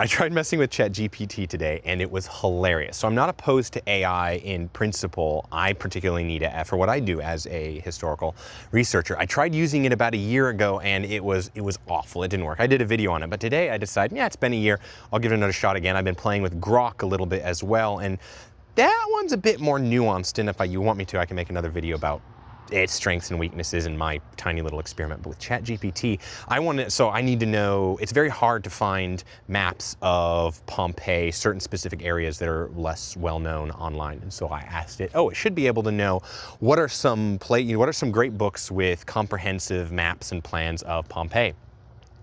I tried messing with ChatGPT today and it was hilarious. So I'm not opposed to AI in principle. I particularly need it for what I do as a historical researcher. I tried using it about a year ago and it was awful. It didn't work. I did a video on it, but today I decided, yeah, it's been a year. I'll give it another shot again. I've been playing with Grok a little bit as well, and that one's a bit more nuanced. And if you want me to, I can make another video about its strengths and weaknesses in my tiny little experiment. But with ChatGPT, I need to know, it's very hard to find maps of Pompeii, certain specific areas that are less well known online. And so I asked it, it should be able to know what are some great books with comprehensive maps and plans of Pompeii.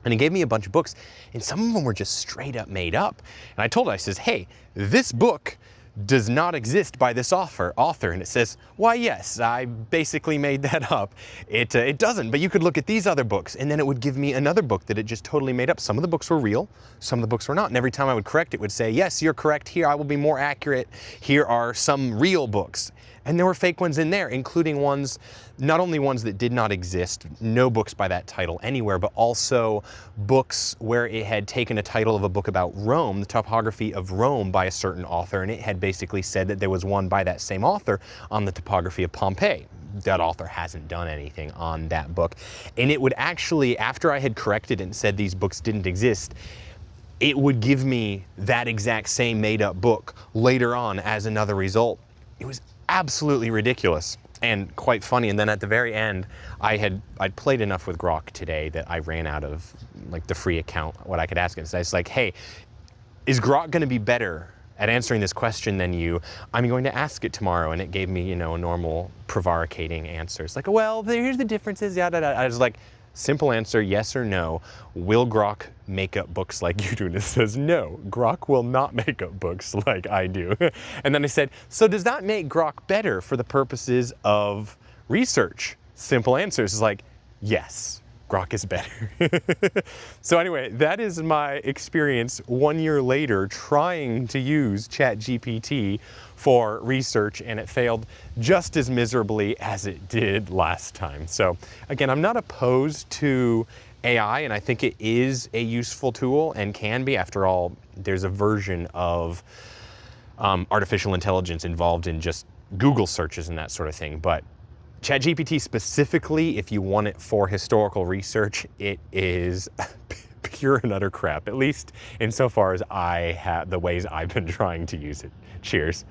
And it gave me a bunch of books, and some of them were just straight up made up. And I told it, I says, hey, this book does not exist by this author, and it says, why yes, I basically made that up. It doesn't, but you could look at these other books, and then it would give me another book that it just totally made up. Some of the books were real, some of the books were not, and every time I would correct it would say, yes, you're correct here, I will be more accurate, here are some real books. And there were fake ones in there, including ones, not only ones that did not exist, no books by that title anywhere, but also books where it had taken a title of a book about Rome, the topography of Rome by a certain author, and it had basically said that there was one by that same author on the topography of Pompeii. That author hasn't done anything on that book. And it would actually, after I had corrected it and said these books didn't exist, it would give me that exact same made up book later on as another result. It was absolutely ridiculous and quite funny. And then at the very end, I'd played enough with Grok today that I ran out of like the free account, what I could ask it. So I was like, hey, is Grok going to be better at answering this question than you? I'm going to ask it tomorrow. And it gave me, a normal prevaricating answer. It's like, well, here's the differences. Yeah, I was like, simple answer, yes or no. Will Grok make up books like you do? And it says, no, Grok will not make up books like I do. And then I said, so does that make Grok better for the purposes of research? Simple answer is like, yes, Grok is better. So anyway, that is my experience 1 year later trying to use ChatGPT for research, and it failed just as miserably as it did last time. So again, I'm not opposed to AI, and I think it is a useful tool and can be. After all, there's a version of artificial intelligence involved in just Google searches and that sort of thing. But ChatGPT specifically, if you want it for historical research, it is pure and utter crap, at least insofar as the ways I've been trying to use it. Cheers.